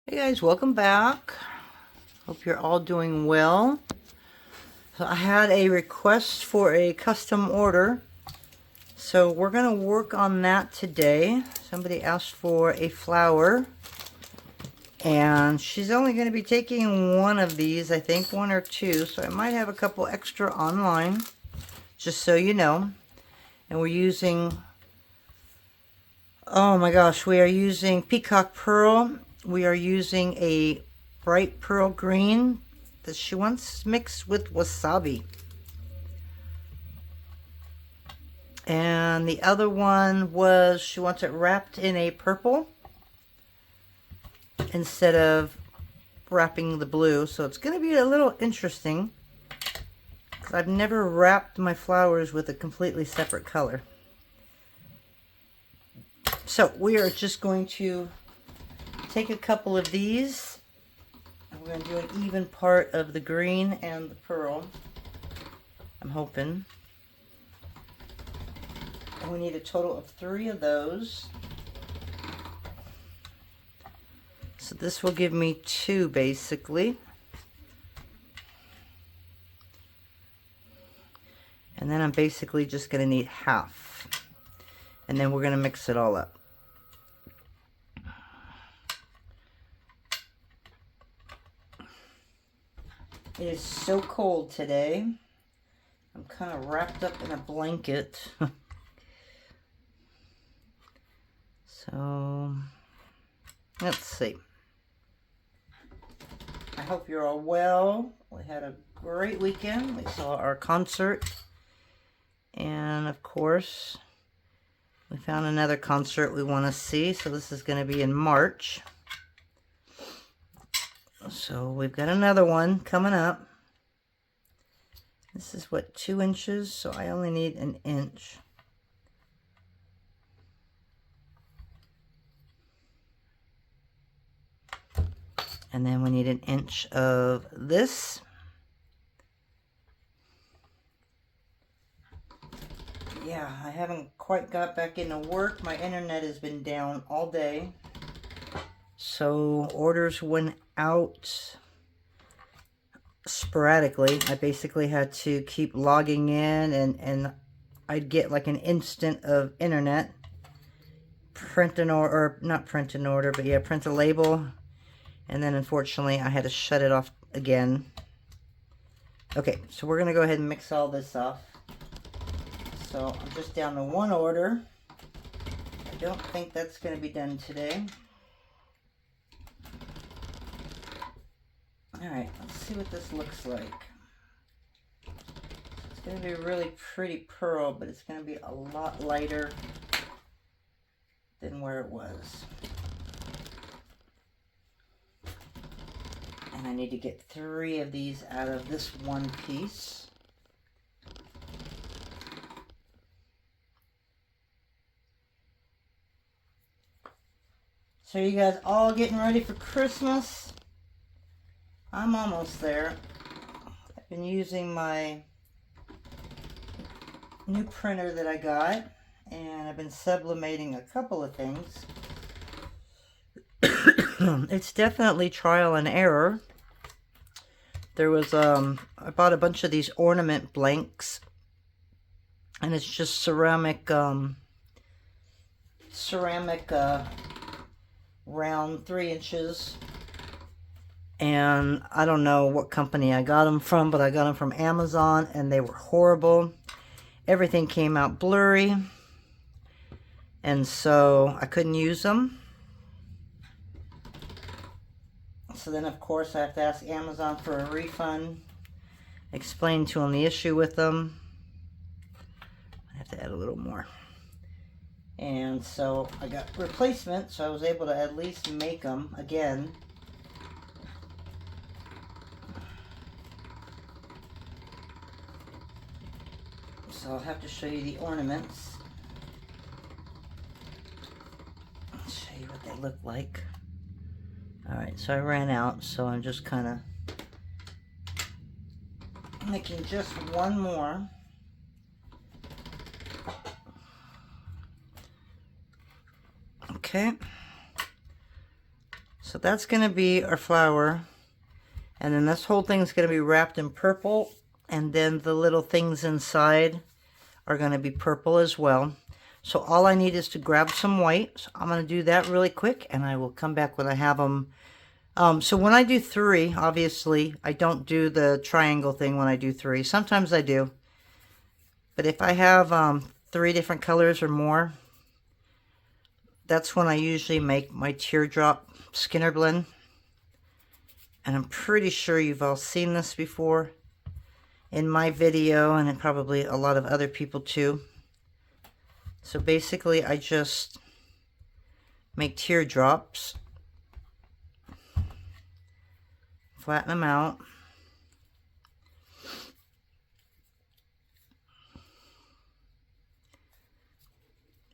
Hey guys, welcome back. Hope you're all doing well. So I had a request for a custom order, so we're going to work on that today. Somebody asked for a flower, and she's only going to be taking one of these, I think one or two, so I might have a couple extra online, just so you know. And we're using, oh my gosh, we are using Peacock Pearl. We are using a bright pearl green that she wants mixed with wasabi. And the other one was she wants it wrapped in a purple instead of wrapping the blue. So it's going to be a little interesting because I've never wrapped my flowers with a completely separate color. So we are just going to take a couple of these, and we're going to do an even part of the green and the pearl, I'm hoping. And we need a total of 3 of those. So this will give me 2 basically. And then I'm basically just going to need half. And then we're going to mix it all up. It is so cold today. I'm kind of wrapped up in a blanket. So, let's see. I hope you're all well. We had a great weekend. We saw our concert. And of course, we found another concert we want to see. So this is going to be in March. So we've got another one coming up. This is what, 2 inches, so I only need 1 inch. And then we need 1 inch of this. Yeah, I haven't quite got back into work. My internet has been down all day. So orders went out sporadically. I basically had to keep logging in, and I'd get like an instant of internet. Print an order, or not print an order, but yeah, print a label. And then unfortunately I had to shut it off again. Okay, so we're going to go ahead and mix all this off. So I'm just down to 1 order. I don't think that's going to be done today. Alright, let's see what this looks like. It's going to be a really pretty pearl, but it's going to be a lot lighter than where it was. And I need to get 3 of these out of this one piece. So you guys all getting ready for Christmas? I'm almost there. I've been using my new printer that I got, and I've been sublimating a couple of things. It's definitely trial and error. There was, I bought a bunch of these ornament blanks, and it's just ceramic, round 3 inches. And I don't know what company I got them from, but I got them from Amazon, and they were horrible. Everything came out blurry, and so I couldn't use them. So then, of course, I have to ask Amazon for a refund, explain to them the issue with them. I have to add a little more. And so I got replacement, so I was able to at least make them again. So I'll have to show you the ornaments. I'll show you what they look like. Alright, so I ran out, so I'm just kind of making just 1 more. Okay. So that's going to be our flower. And then this whole thing is going to be wrapped in purple. And then the little things inside are going to be purple as well. So all I need is to grab some white. So I'm going to do that really quick, and I will come back when I have them. So when I do 3, obviously, I don't do the triangle thing when I do 3. Sometimes I do. But if I have 3 different colors or more, that's when I usually make my teardrop Skinner blend. And I'm pretty sure you've all seen this before in my video, and probably a lot of other people too. So basically I just make teardrops, flatten them out,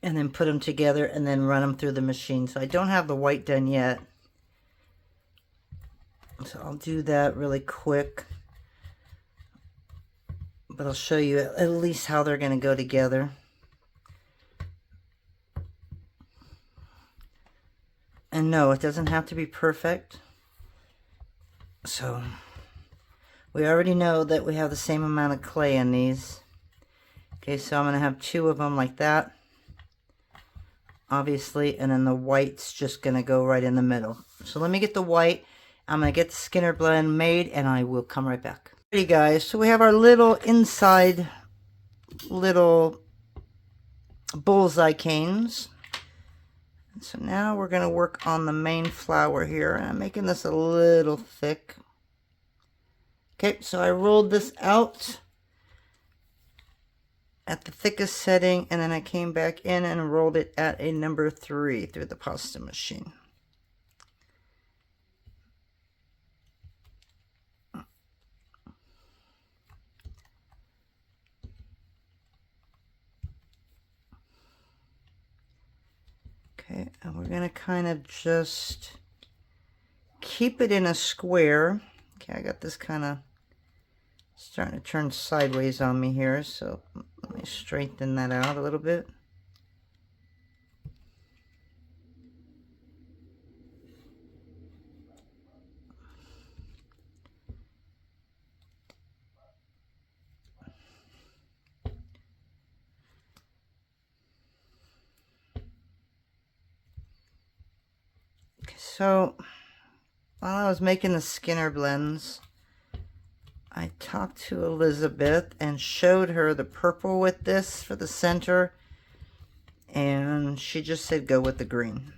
and then put them together and then run them through the machine. So I don't have the white done yet, so I'll do that really quick, but I'll show you at least how they're going to go together. And no, it doesn't have to be perfect. So we already know that we have the same amount of clay in these. Okay, so I'm going to have 2 of them like that, obviously, and then the white's just going to go right in the middle. So let me get the white. I'm going to get the Skinner blend made, and I will come right back. Alrighty guys, so we have our little inside little bullseye canes. So now we're going to work on the main flower here. And I'm making this a little thick. Okay, so I rolled this out at the thickest setting, and then I came back in and rolled it at a number 3 through the pasta machine. Okay, and we're going to kind of just keep it in a square. Okay, I got this kind of starting to turn sideways on me here, so let me straighten that out a little bit. So while I was making the Skinner blends, I talked to Elizabeth and showed her the purple with this for the center, and she just said go with the green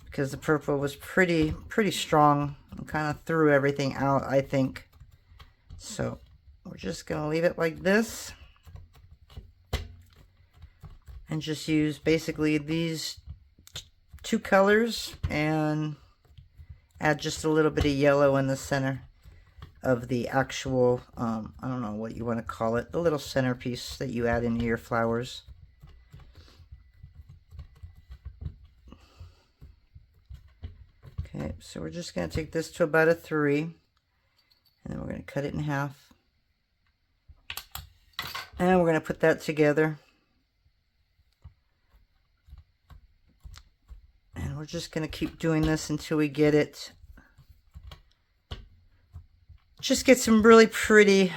because the purple was pretty strong and kind of threw everything out, I think. So we're just gonna leave it like this and just use basically these 2 colors and add just a little bit of yellow in the center of the actual, I don't know what you want to call it, the little centerpiece that you add into your flowers. Okay, so we're just going to take this to about a 3, and then we're going to cut it in half. And we're going to put that together. And we're just going to keep doing this until we get it. Just get some really pretty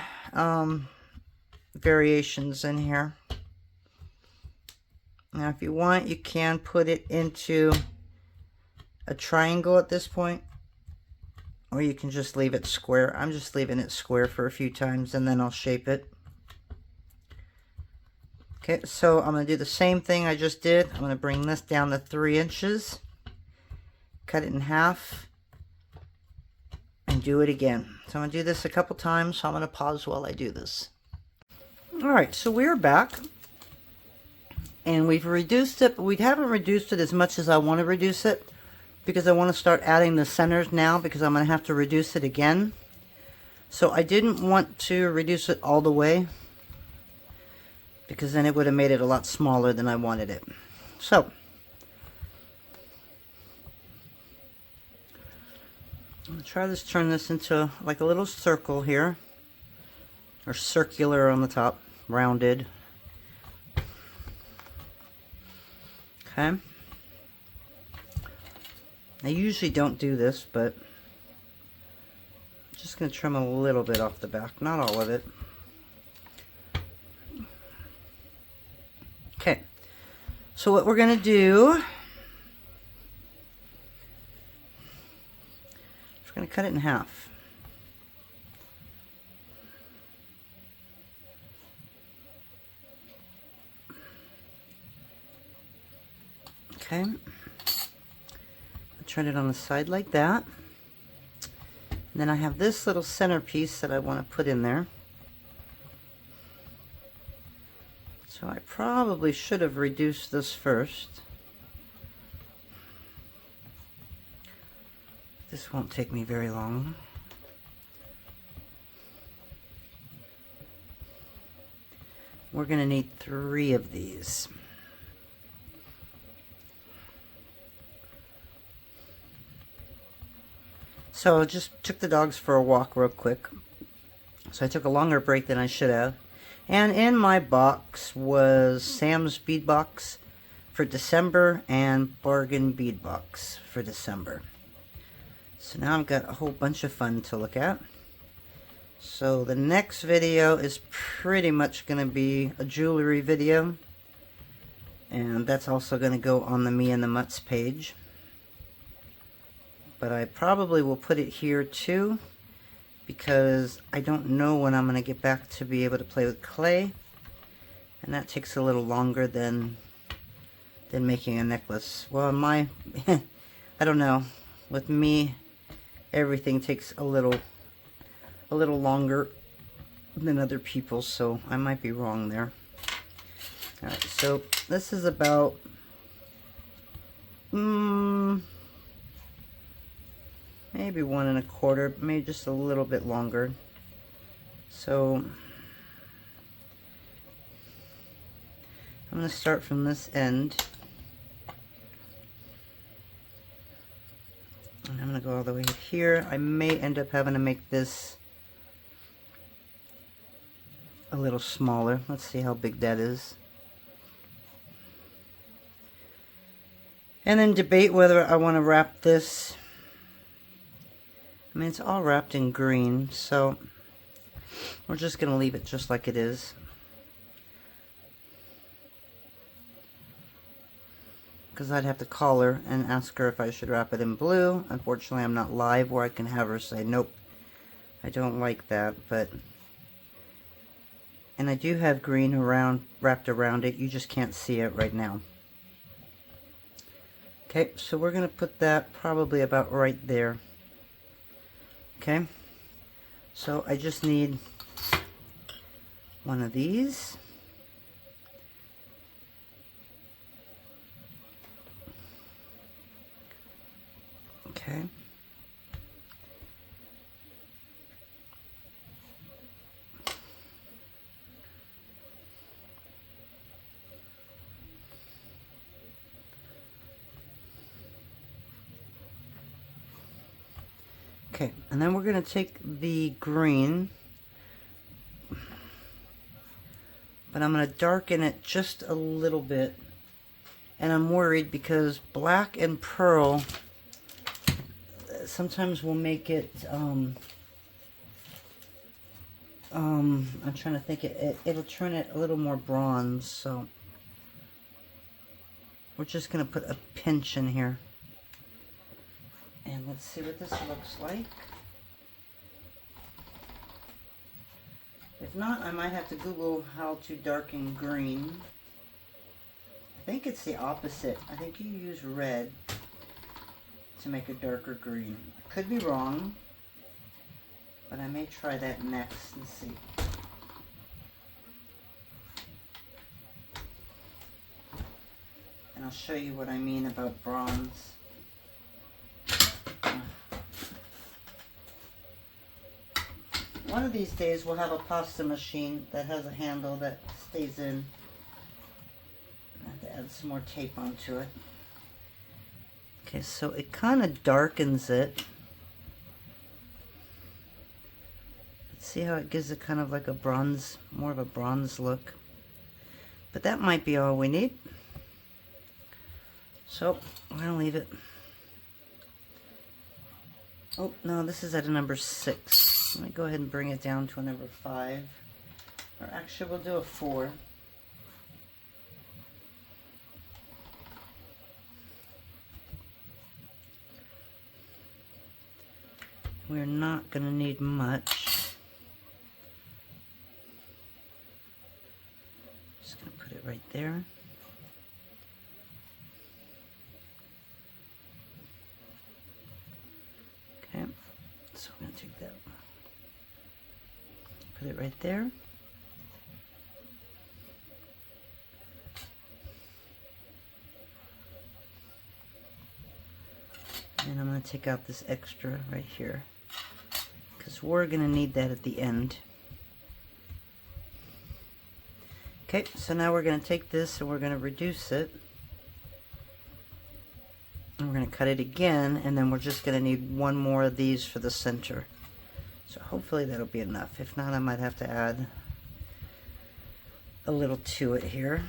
variations in here. Now if you want, you can put it into a triangle at this point, or you can just leave it square. I'm just leaving it square for a few times and then I'll shape it. Okay, so I'm going to do the same thing I just did. I'm going to bring this down to 3 inches, cut it in half, and do it again. So I'm going to do this a couple times, so I'm going to pause while I do this. Alright, so we're back, and we've reduced it, but we haven't reduced it as much as I want to reduce it, because I want to start adding the centers now, because I'm going to have to reduce it again. So I didn't want to reduce it all the way, because then it would have made it a lot smaller than I wanted it. So I'm going to try to turn this into like a little circle here, or circular on the top, rounded. Okay. I usually don't do this, but I'm just going to trim a little bit off the back, not all of it. Okay, so what we're going to do, we're going to cut it in half. Okay, I'll turn it on the side like that. And then I have this little centerpiece that I want to put in there. So I probably should have reduced this first. This won't take me very long. We're going to need 3 of these. So I just took the dogs for a walk real quick. So I took a longer break than I should have. And in my box was Sam's bead box for December and bargain bead box for December. So now I've got a whole bunch of fun to look at. So the next video is pretty much going to be a jewelry video. And that's also going to go on the Me and the Mutts page. But I probably will put it here too, because I don't know when I'm going to get back to be able to play with clay, and that takes a little longer than making a necklace. Well, I don't know, with me everything takes a little longer than other people, so I might be wrong there. Alright, so this is about maybe 1 1/4, maybe just a little bit longer. So I'm going to start from this end, and I'm going to go all the way here. I may end up having to make this a little smaller. Let's see how big that is. And then debate whether I want to wrap this. I mean, it's all wrapped in green, so we're just going to leave it just like it is. Because I'd have to call her and ask her if I should wrap it in blue. Unfortunately, I'm not live where I can have her say, nope, I don't like that. And I do have green wrapped around it. You just can't see it right now. Okay, so we're going to put that probably about right there. Okay, so I just need one of these. Okay. Okay, and then we're going to take the green, but I'm going to darken it just a little bit. And I'm worried because black and pearl sometimes will make it, I'm trying to think, it'll turn it a little more bronze, so we're just going to put a pinch in here. And let's see what this looks like. If not, I might have to Google how to darken green. I think it's the opposite. I think you use red to make a darker green. I could be wrong, but I may try that next and see. And I'll show you what I mean about bronze. One of these days we'll have a pasta machine that has a handle that stays in. I have to add some more tape onto it. Okay, so it kind of darkens it. See how it gives it kind of like a bronze, more of a bronze look. But that might be all we need. So we're going to leave it. Oh, no, this is at a number 6. Let me go ahead and bring it down to a number 5. Or actually, we'll do a 4. We're not going to need much. Just going to put it right there. Okay, so I'm going to take that, put it right there. And I'm going to take out this extra right here, because we're going to need that at the end. Okay, so now we're going to take this and we're going to reduce it. And we're going to cut it again, and then we're just going to need one more of these for the center. So hopefully that'll be enough. If not, I might have to add a little to it here.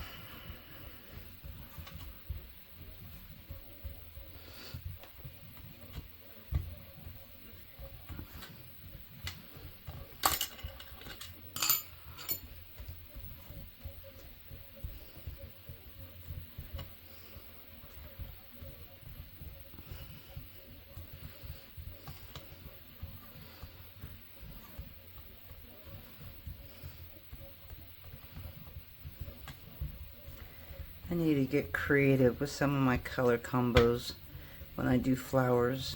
I need to get creative with some of my color combos when I do flowers.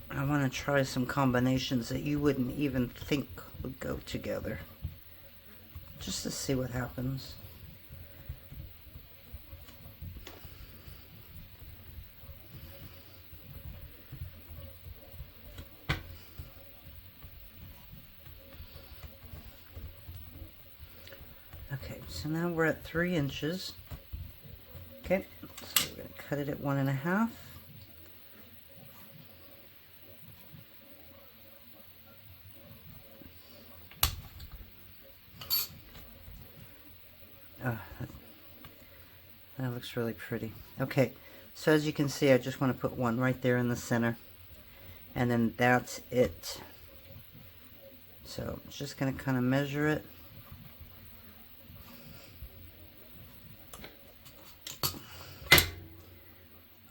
I want to try some combinations that you wouldn't even think would go together, just to see what happens. Okay, so now we're at 3 inches. Okay, so we're going to cut it at 1.5. Oh, that looks really pretty. Okay, so as you can see, I just want to put one right there in the center, and then that's it. So I'm just going to kind of measure it.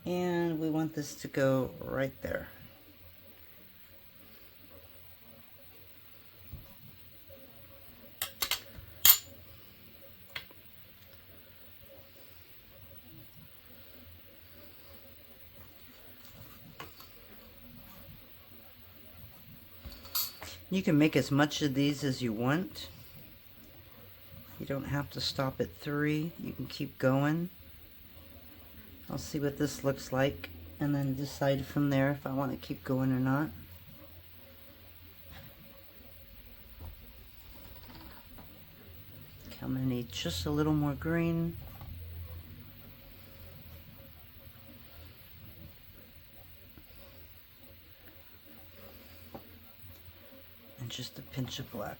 And we want this to go right there. You can make as much of these as you want. You don't have to stop at 3. You can keep going. I'll see what this looks like and then decide from there if I want to keep going or not. Okay, I'm going to need just a little more green. And just a pinch of black.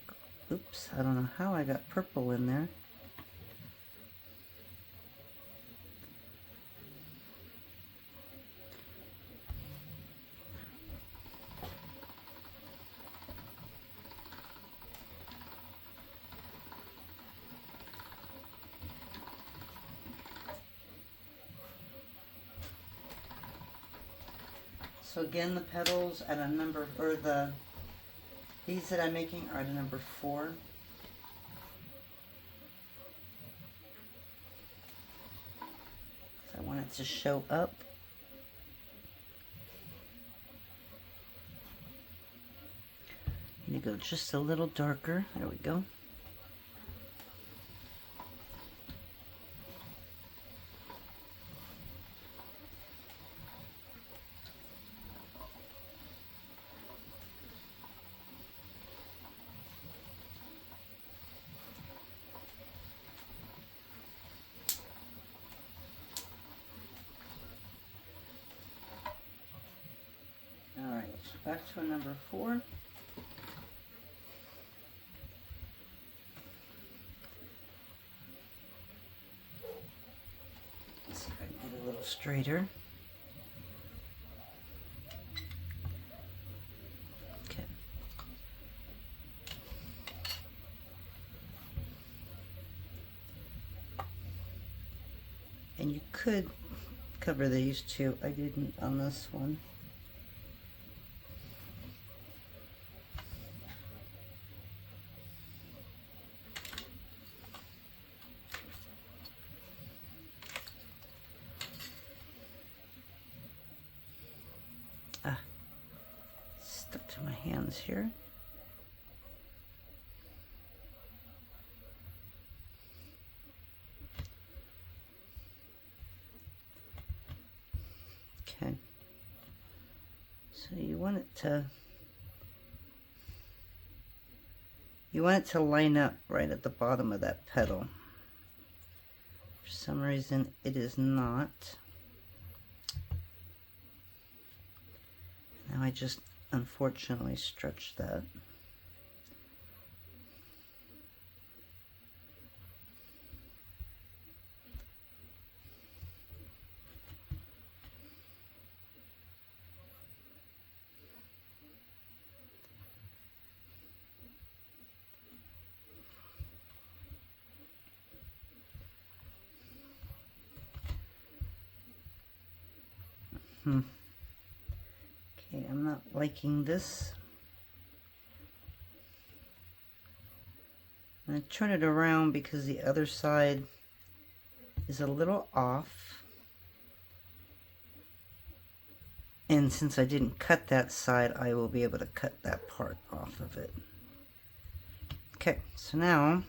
Oops, I don't know how I got purple in there. So again, the petals at a number, or these that I'm making are at a number 4. So I want it to show up. I'm going to go just a little darker. There we go. Back to a number 4. See if I can get a straighter. Okay. And you could cover these too. I didn't on this one. Stuck to my hands here. Okay. So you want it to line up right at the bottom of that petal. For some reason it is not. Now I just unfortunately stretched that. Okay, I'm not liking this. I'm going to turn it around because the other side is a little off. And since I didn't cut that side, I will be able to cut that part off of it. Okay, so now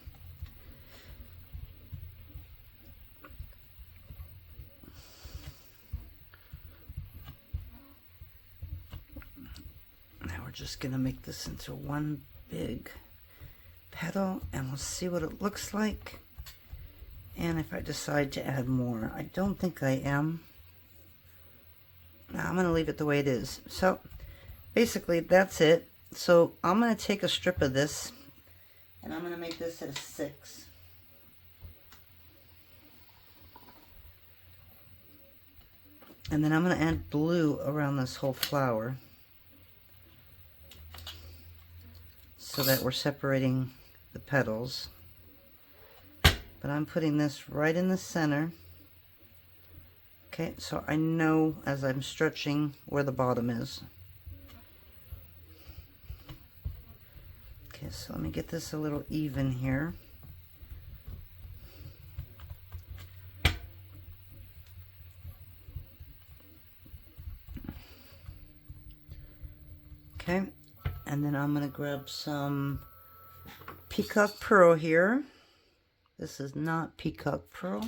we're just going to make this into one big petal, and we'll see what it looks like. And if I decide to add more, I don't think I am. Now I'm going to leave it the way it is. So basically that's it. So I'm going to take a strip of this and I'm going to make this at a 6. And then I'm going to add blue around this whole flower so that we're separating the petals. But I'm putting this right in the center. Okay, so I know as I'm stretching where the bottom is. Okay, so let me get this a little even here. Okay, and then I'm going to grab some Peacock Pearl here. This is not Peacock Pearl.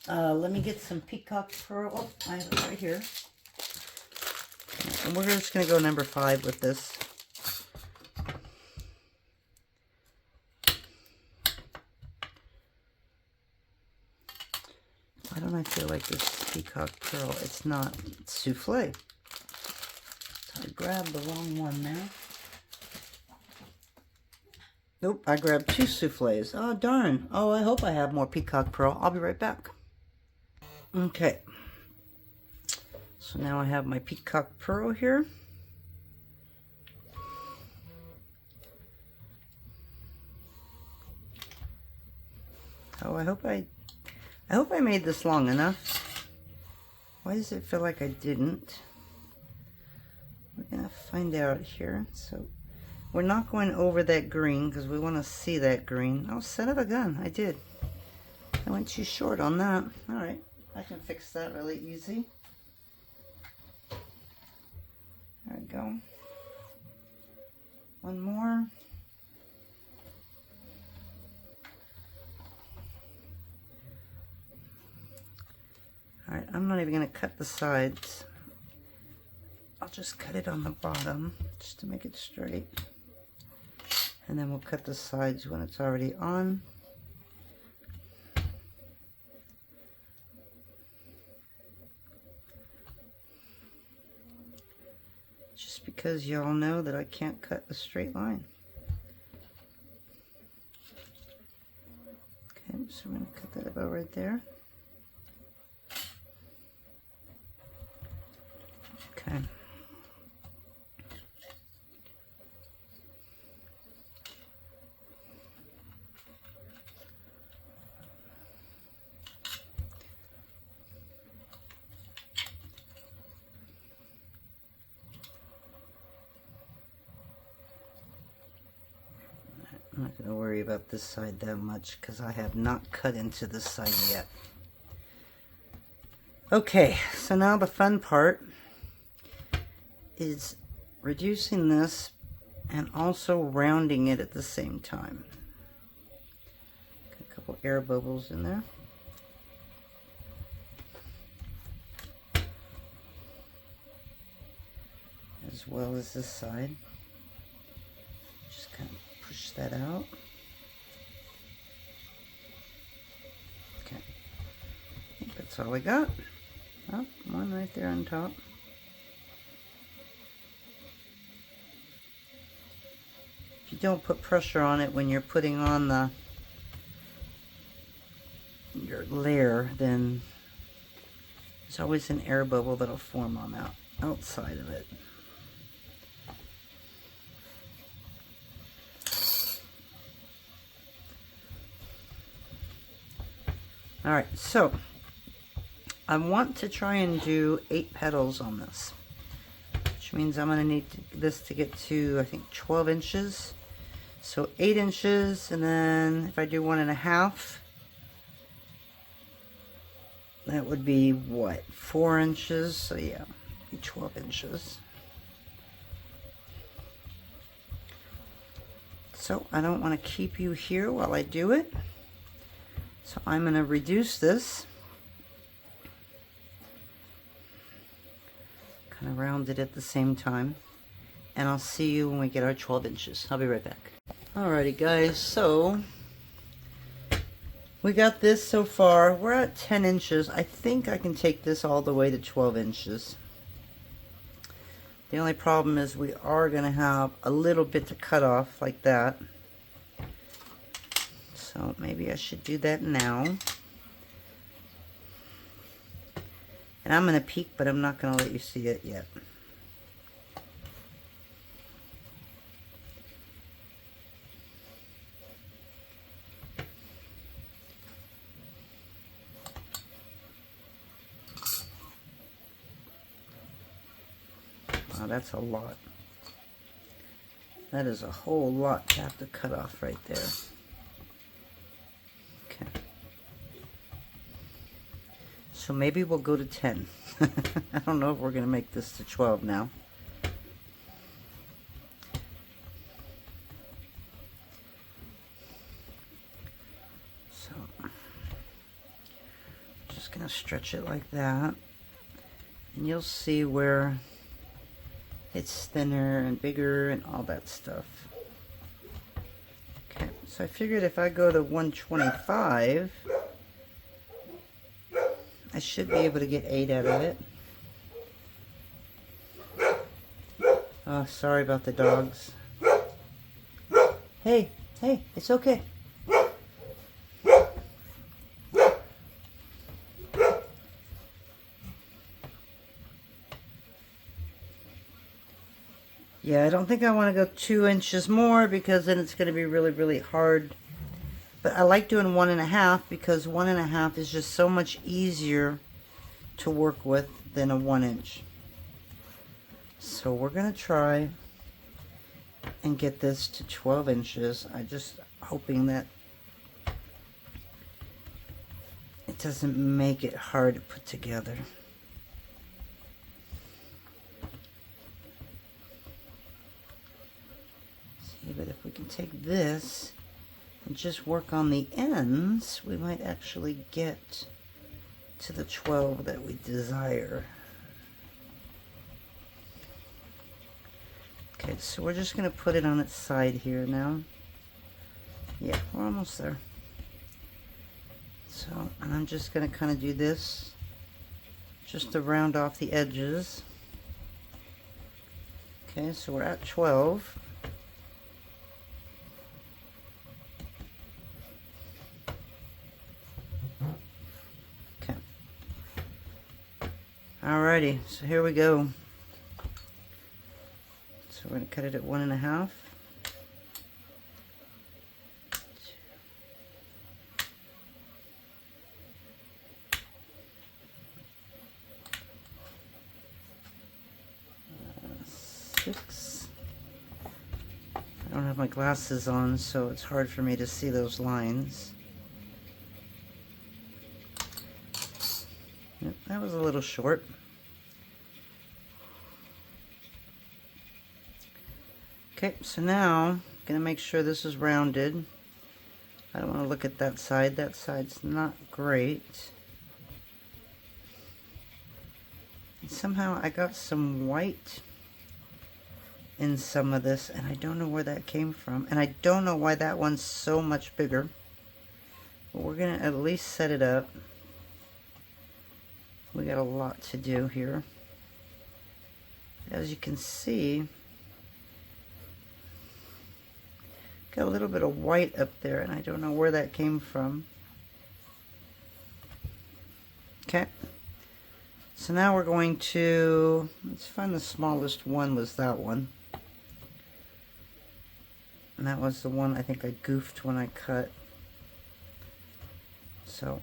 Let me get some Peacock Pearl. Oh, I have it right here. And we're just going to go number 5 with this. Why don't I feel like this Peacock Pearl? It's not. It's souffle. So I grabbed the wrong one now. Nope, I grabbed 2 souffles. Oh, darn. Oh, I hope I have more Peacock Pearl. I'll be right back. Okay. So now I have my Peacock Pearl here. Oh, I hope I made this long enough. Why does it feel like I didn't? We're gonna find out here. So we're not going over that green because we want to see that green. Oh, son of a gun, I did. I went too short on that. All right, I can fix that really easy. There we go. One more. All right, I'm not even going to cut the sides. I'll just cut it on the bottom just to make it straight. And then we'll cut the sides when it's already on. Just because y'all know that I can't cut a straight line. Okay, so I'm going to cut that about right there. I'm not going to worry about this side that much because I have not cut into this side yet. Okay, so now the fun part is reducing this and also rounding it at the same time. Got a couple air bubbles in there. As well as this side. Just kind of push that out. Okay. I think that's all I got. Oh, one right there on top. If you don't put pressure on it when you're putting on your layer, then there's always an air bubble that'll form on that outside of it. Alright, so I want to try and do 8 petals on this, which means I'm going to need this to get to, I think, 12 inches. So 8 inches, and then if I do 1.5, that would be what, 4 inches? So yeah, be 12 inches. So I don't want to keep you here while I do it. So I'm going to reduce this. Kind of round it at the same time. And I'll see you when we get our 12 inches. I'll be right back. Alrighty guys, so we got this so far. We're at 10 inches. I think I can take this all the way to 12 inches. The only problem is we are going to have a little bit to cut off like that. So maybe I should do that now. And I'm going to peek, but I'm not going to let you see it yet. Wow, that's a lot. That is a whole lot to have to cut off right there. Okay. So maybe we'll go to 10. I don't know if we're going to make this to 12 now. So, just going to stretch it like that. And you'll see where it's thinner and bigger and all that stuff. Okay, so I figured if I go to 125, I should be able to get 8 out of it. Oh, sorry about the dogs. Hey, hey, it's okay. Yeah, I don't think I want to go 2 inches more because then it's going to be really, really hard. But I like doing 1.5 because 1.5 is just so much easier to work with than a 1 inch. So we're going to try and get this to 12 inches. I'm just hoping that it doesn't make it hard to put together. But if we can take this and just work on the ends, we might actually get to the 12 that we desire. Okay, so we're just going to put it on its side here now. Yeah, we're almost there. So, and I'm just going to kind of do this just to round off the edges. Okay, so we're at 12. Alrighty, so here we go. So we're going to cut it at 1.5. 6. I don't have my glasses on, so it's hard for me to see those lines. Yep, that was a little short. Okay, so now I'm going to make sure this is rounded. I don't want to look at that side. That side's not great. And somehow I got some white in some of this, and I don't know where that came from. And I don't know why that one's so much bigger. But we're going to at least set it up. We got a lot to do here. As you can see, got a little bit of white up there, and I don't know where that came from. Okay, so now we're going to, let's find the smallest one was that one. And that was the one I think I goofed when I cut. So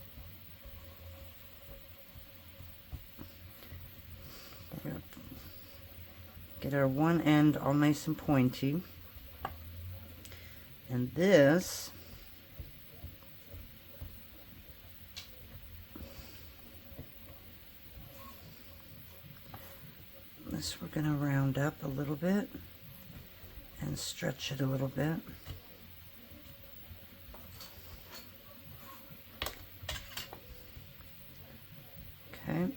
we're going to get our one end all nice and pointy. And this we're going to round up a little bit and stretch it a little bit. Okay,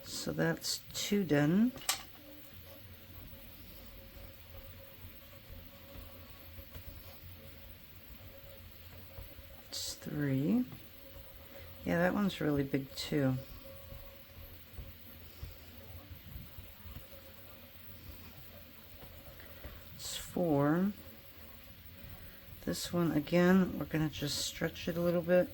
so that's 2 done. It's 3. Yeah, that one's really big too. It's 4. This one again, we're going to just stretch it a little bit.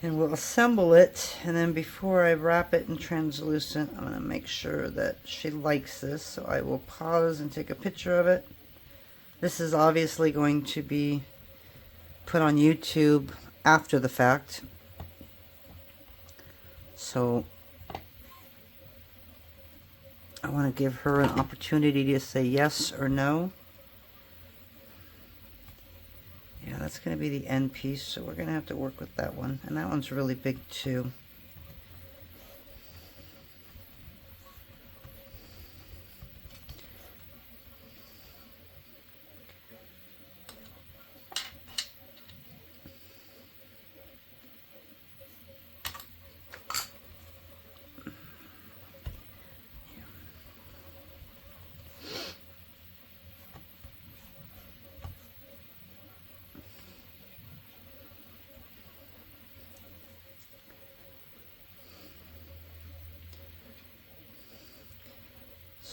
And we'll assemble it, and then before I wrap it in translucent, I'm going to make sure that she likes this, so I will pause and take a picture of it. This is obviously going to be put on YouTube after the fact, so I want to give her an opportunity to say yes or no. Yeah, that's going to be the end piece, so we're going to have to work with that one. And that one's really big too.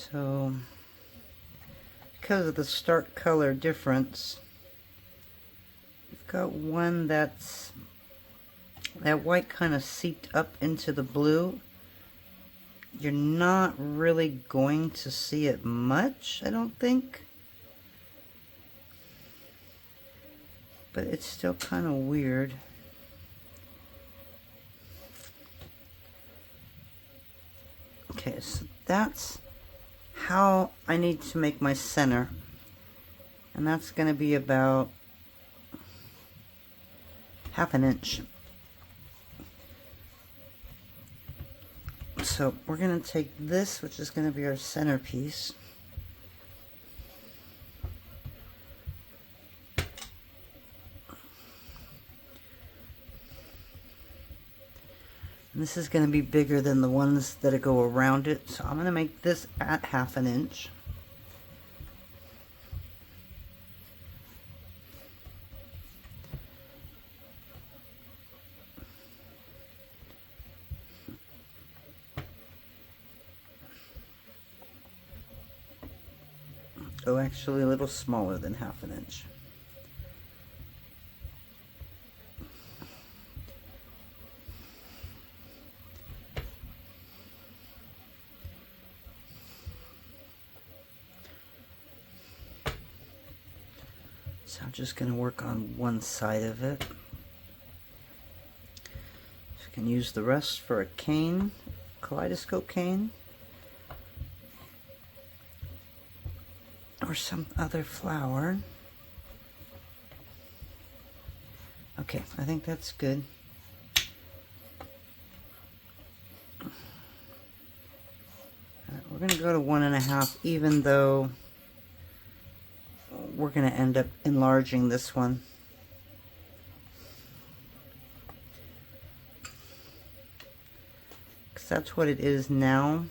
So, because of the stark color difference, we've got one that's, that white kind of seeped up into the blue. You're not really going to see it much, I don't think. But it's still kind of weird. Okay, so that's how I need to make my center, and that's going to be about 1/2 inch. So we're going to take this, which is going to be our centerpiece, and this is going to be bigger than the ones that go around it, so I'm going to make this at 1/2 inch. Oh, actually a little smaller than 1/2 inch. So I'm just going to work on one side of it. So you can use the rest for a cane, kaleidoscope cane, or some other flower. Okay, I think that's good. We're going to go to 1.5, even though we're going to end up enlarging this one. Because that's what it is now.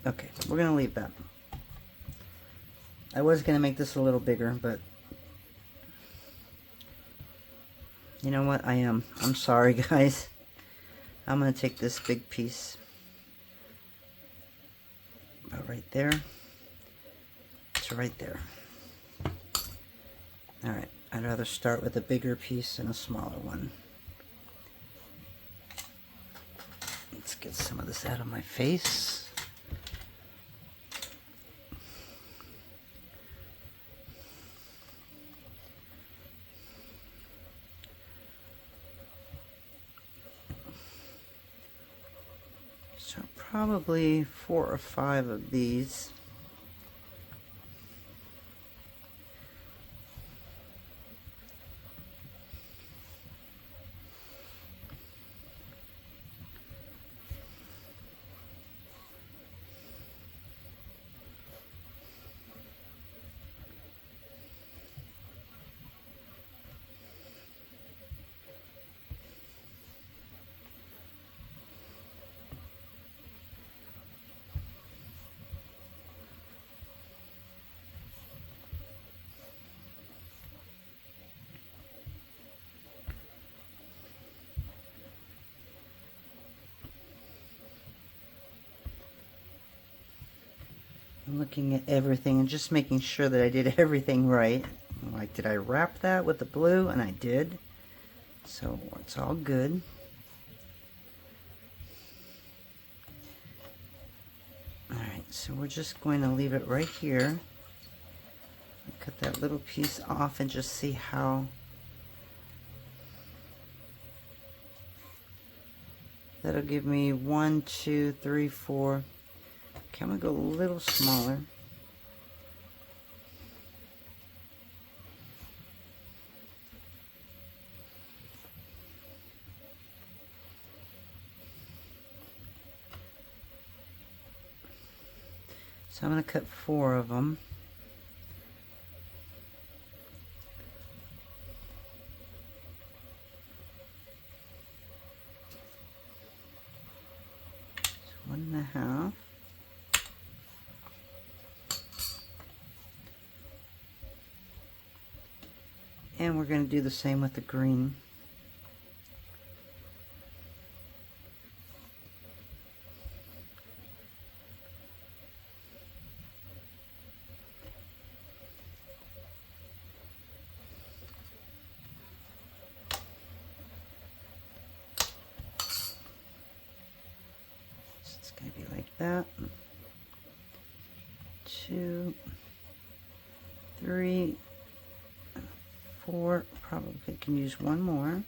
Okay, we're going to leave that. I was going to make this a little bigger, but you know what? I'm sorry, guys. I'm going to take this big piece about right there to right there. Alright, I'd rather start with a bigger piece and a smaller one. Let's get some of this out of my face. So probably 4 or 5 of these. I'm looking at everything and just making sure that I did everything right. Like, did I wrap that with the blue? And I did. So it's all good. Alright, so we're just going to leave it right here. Cut that little piece off and just see how that'll give me 1, 2, 3, 4. Okay, I'm going to go a little smaller. So I'm going to cut 4 of them. So 1.5. And we're going to do the same with the green. So it's going to be like that. 2, 3, 4, probably can use one more.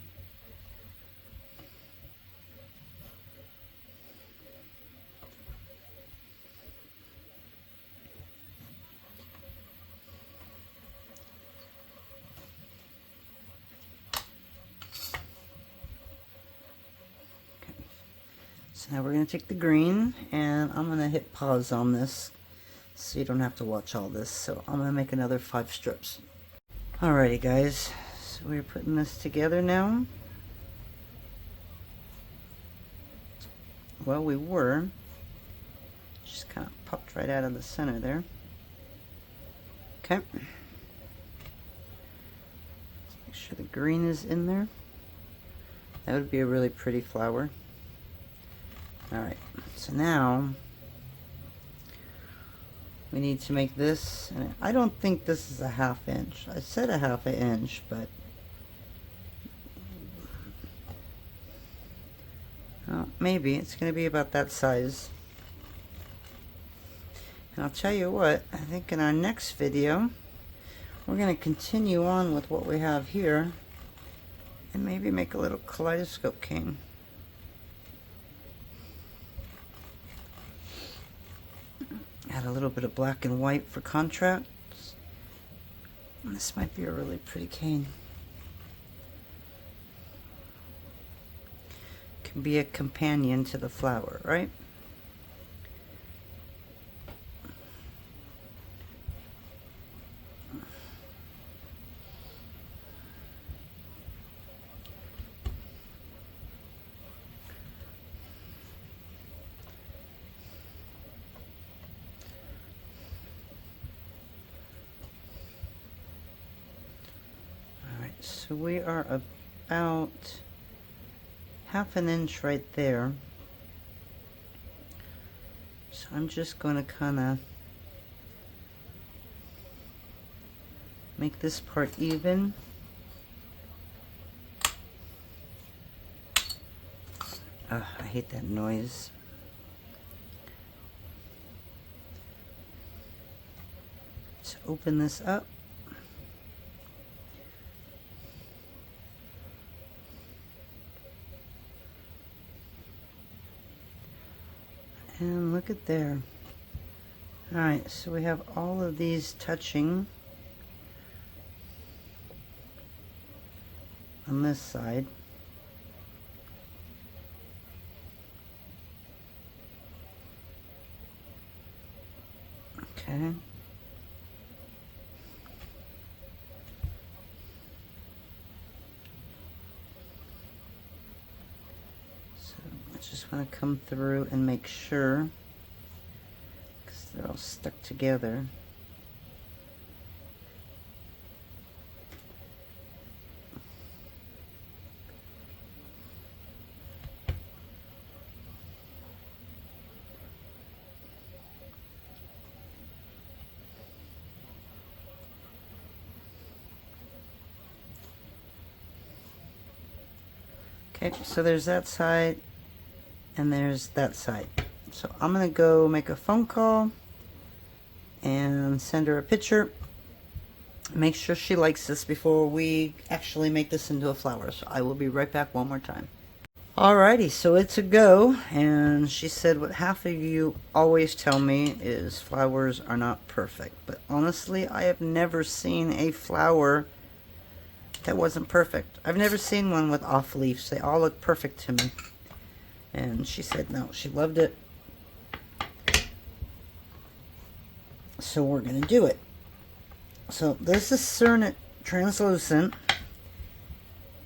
Okay. So now we're going to take the green, and I'm going to hit pause on this so you don't have to watch all this. So I'm going to make another 5 strips. Alrighty guys, so we're putting this together now. Well, we were. Just kind of popped right out of the center there. Okay. Make sure the green is in there. That would be a really pretty flower. Alright, so now we need to make this. And I don't think this is a 1/2 inch. I said a 1/2 inch, but maybe it's going to be about that size. And I'll tell you what, I think in our next video we're going to continue on with what we have here and maybe make a little kaleidoscope cane. Add a little bit of black and white for contrast. And this might be a really pretty cane. Can be a companion to the flower, right? So we are about 1/2 inch right there. So I'm just going to kind of make this part even. I hate that noise. Let's open this up. And look at there. Alright, so we have all of these touching on this side. Okay. Just want to come through and make sure, because they're all stuck together. Okay, so there's that side. And there's that side. So I'm gonna go make a phone call and send her a picture. Make sure she likes this before we actually make this into a flower. So I will be right back one more time. Alrighty, so it's a go. And she said what half of you always tell me is flowers are not perfect. But honestly, I have never seen a flower that wasn't perfect. I've never seen one with off leaves. They all look perfect to me. And she said no, she loved it. So we're going to do it. So this is Cernet Translucent.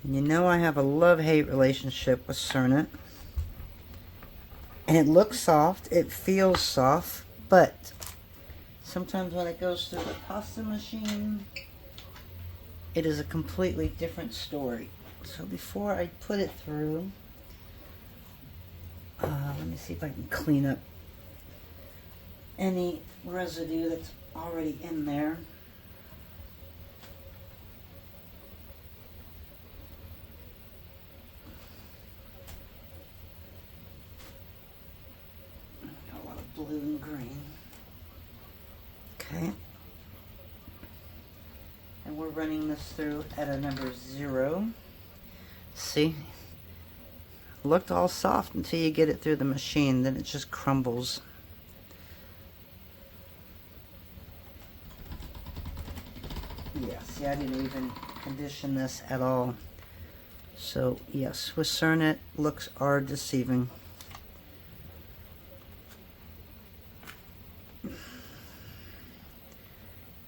And you know I have a love-hate relationship with Cernet. And it looks soft, it feels soft, but sometimes when it goes through the pasta machine, it is a completely different story. So before I put it through, let me see if I can clean up any residue that's already in there. Got a lot of blue and green. Okay. And we're running this through at a number 0. See? Looked all soft until you get it through the machine, then it just crumbles. Yeah, see, I didn't even condition this at all. So yes, with Cernet, looks are deceiving.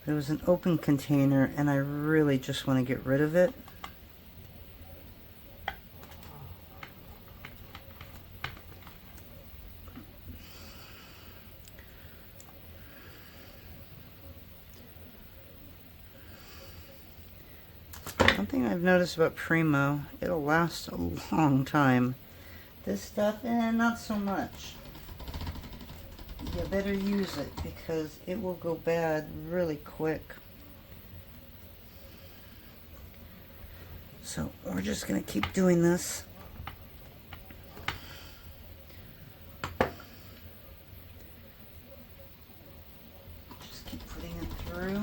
It was an open container and I really just want to get rid of it. One thing I've noticed about Premo, it'll last a long time. This stuff, not so much. you better use it because it will go bad really quick. So we're just going to keep doing this. Just keep putting it through.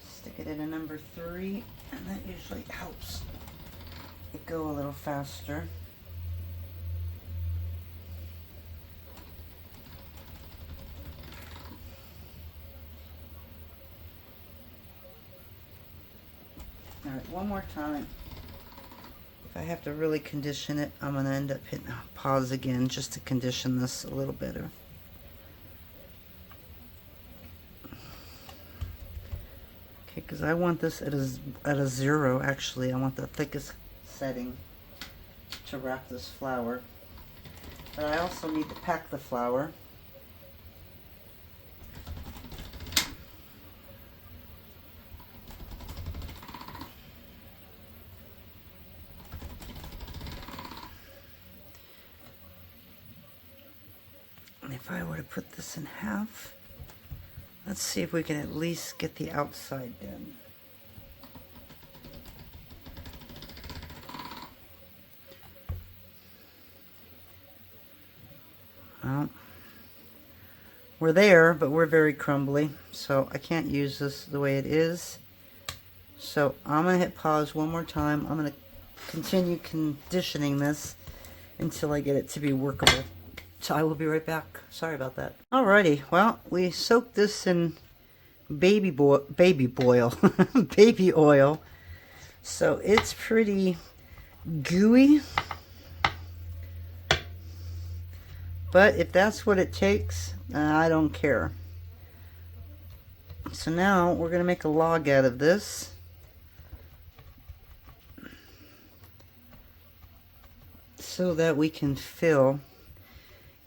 Stick it in a number 3, and that usually helps it go a little faster. All right, one more time. If I have to really condition it, I'm going to end up hitting pause again just to condition this a little better. Okay, because I want this at a 0, actually. I want the thickest setting to wrap this flower. But I also need to pack the flower. And if I were to put this in half, let's see if we can at least get the outside done. Well, we're there, but we're very crumbly, so I can't use this the way it is. So I'm going to hit pause one more time. I'm going to continue conditioning this until I get it to be workable. So I will be right back. Sorry about that. Alrighty, well, we soaked this in baby oil. So it's pretty gooey. But if that's what it takes, I don't care. So now we're going to make a log out of this. So that we can fill.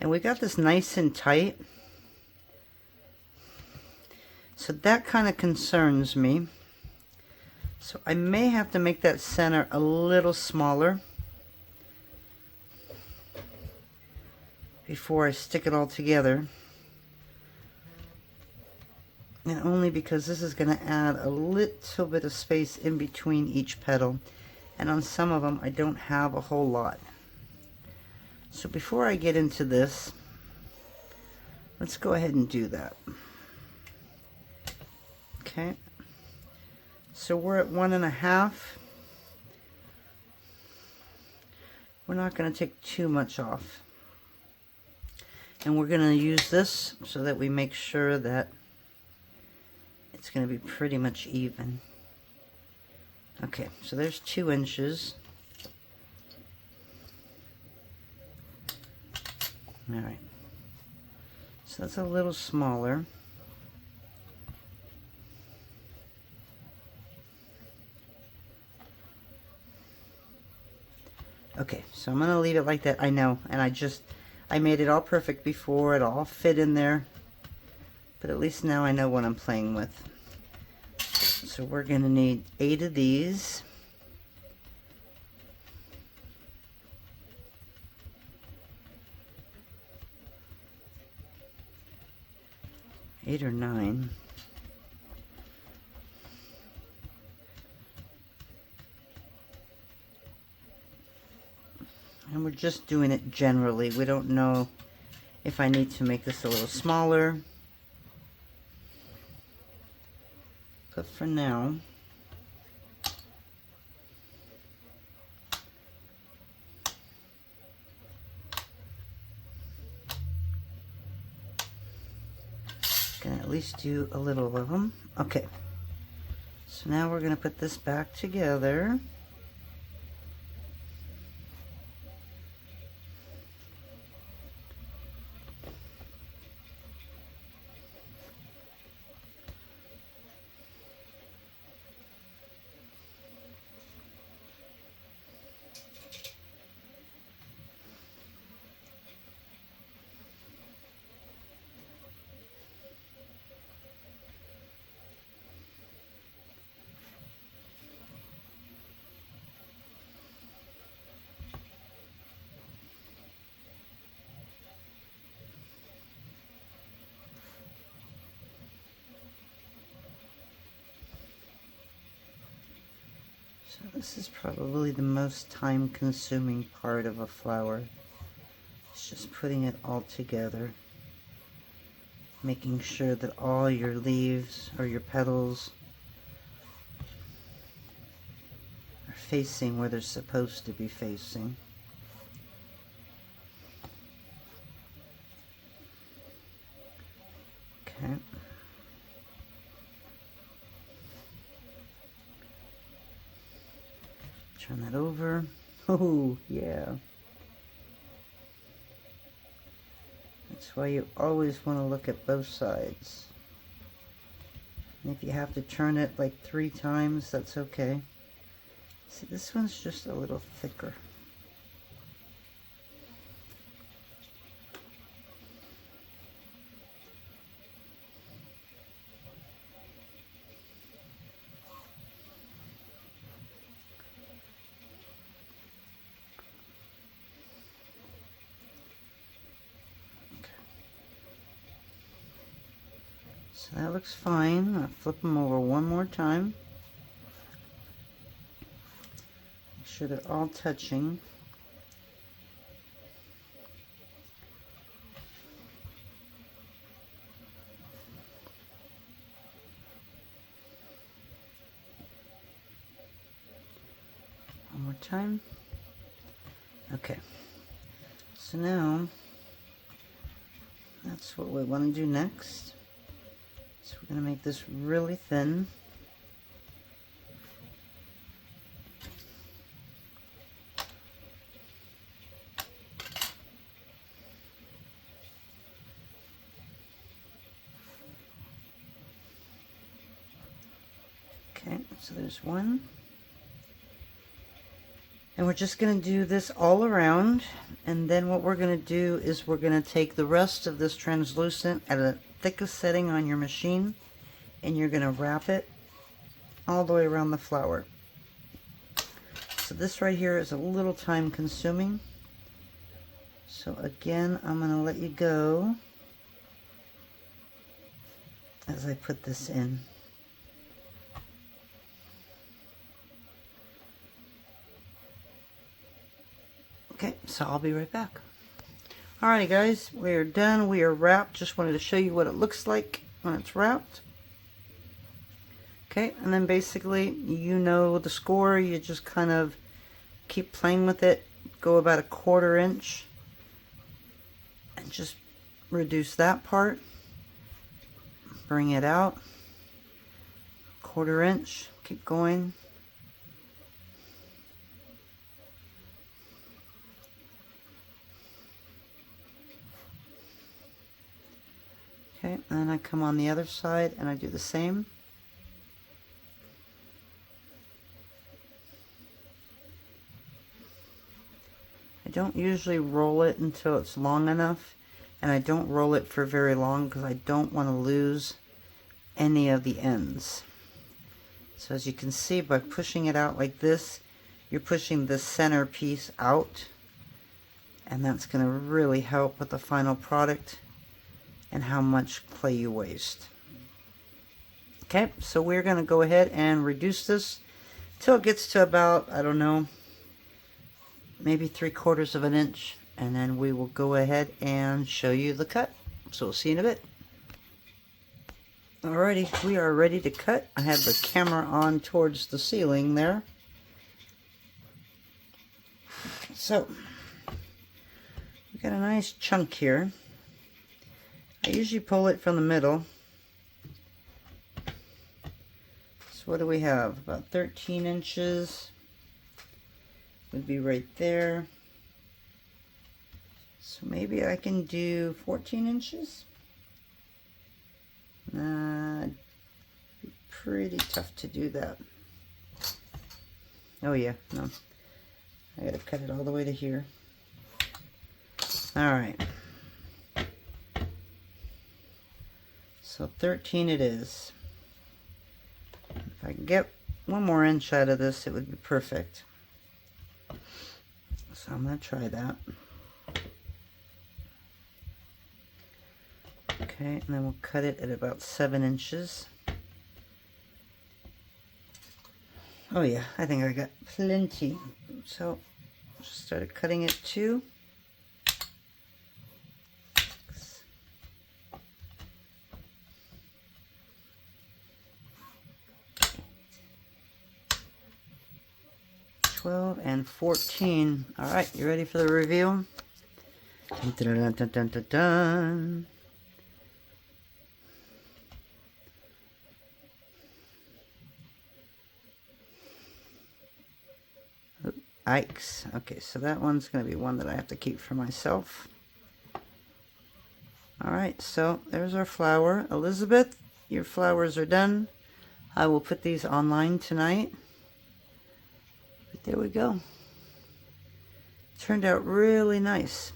And we got this nice and tight. So that kind of concerns me. So I may have to make that center a little smaller before I stick it all together. And only because this is going to add a little bit of space in between each petal. And on some of them I don't have a whole lot. So before I get into this, let's go ahead and do that. Okay. So we're at 1.5. We're not going to take too much off. And we're going to use this so that we make sure that it's going to be pretty much even. Okay, so there's 2 inches. Alright. So that's a little smaller. Okay, so I'm going to leave it like that. I know, and I made it all perfect before. It all fit in there. But at least now I know what I'm playing with. So we're going to need 8 of these. Eight or 9. And we're just doing it generally. We don't know if I need to make this a little smaller. But for now, gonna at least do a little of them. Okay. So now we're gonna put this back together. This is probably the most time-consuming part of a flower. It's just putting it all together. Making sure that all your leaves or your petals are facing where they're supposed to be facing. Okay. Turn that over. Oh, yeah. That's why you always want to look at both sides. And if you have to turn it like 3 times, that's okay. See, this one's just a little thicker. So that looks fine. I'll flip them over one more time. Make sure they're all touching. One more time. Okay. So now, that's what we want to do next. So we're going to make this really thin. Okay, so there's one. And we're just going to do this all around, and then what we're going to do is we're going to take the rest of this translucent at a thickest setting on your machine, and you're going to wrap it all the way around the flower. So this right here is a little time consuming. So again, I'm going to let you go as I put this in. Okay, so I'll be right back. Alrighty guys, we are done. We are wrapped. Just wanted to show you what it looks like when it's wrapped. Okay, and then basically, you know the score. You just kind of keep playing with it. Go about 1/4 inch. And just reduce that part. Bring it out. 1/4 inch. Keep going. Okay, and then I come on the other side and I do the same. I don't usually roll it until it's long enough, and I don't roll it for very long because I don't want to lose any of the ends. So as you can see, by pushing it out like this, you're pushing the center piece out, and that's going to really help with the final product and how much clay you waste. Okay, so we're going to go ahead and reduce this till it gets to about, I don't know, maybe 3/4 of an inch, and then we will go ahead and show you the cut. So we'll see you in a bit. Alrighty, we are ready to cut. I have the camera on towards the ceiling there. So, we got a nice chunk here. I usually pull it from the middle. So what do we have? About 13 inches would be right there. So maybe I can do 14 inches. It'd be pretty tough to do that. Oh yeah, no. I gotta cut it all the way to here. Alright. So 13 it is. If I can get 1 more inch out of this, it would be perfect. So I'm going to try that. Okay, and then we'll cut it at about 7 inches. Oh yeah, I think I got plenty. So just started cutting it too. And 14. All right, you ready for the reveal? Dun, dun, dun, dun, dun, dun. Ike's. Okay, so that one's going to be one that I have to keep for myself. All right, so there's our flower. Elizabeth, your flowers are done. I will put these online tonight. But there we go. Turned out really nice.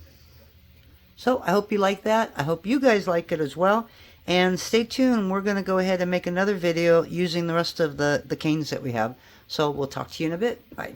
So I hope you like that. I hope you guys like it as well. And stay tuned. We're going to go ahead and make another video using the rest of the canes that we have. So we'll talk to you in a bit. Bye.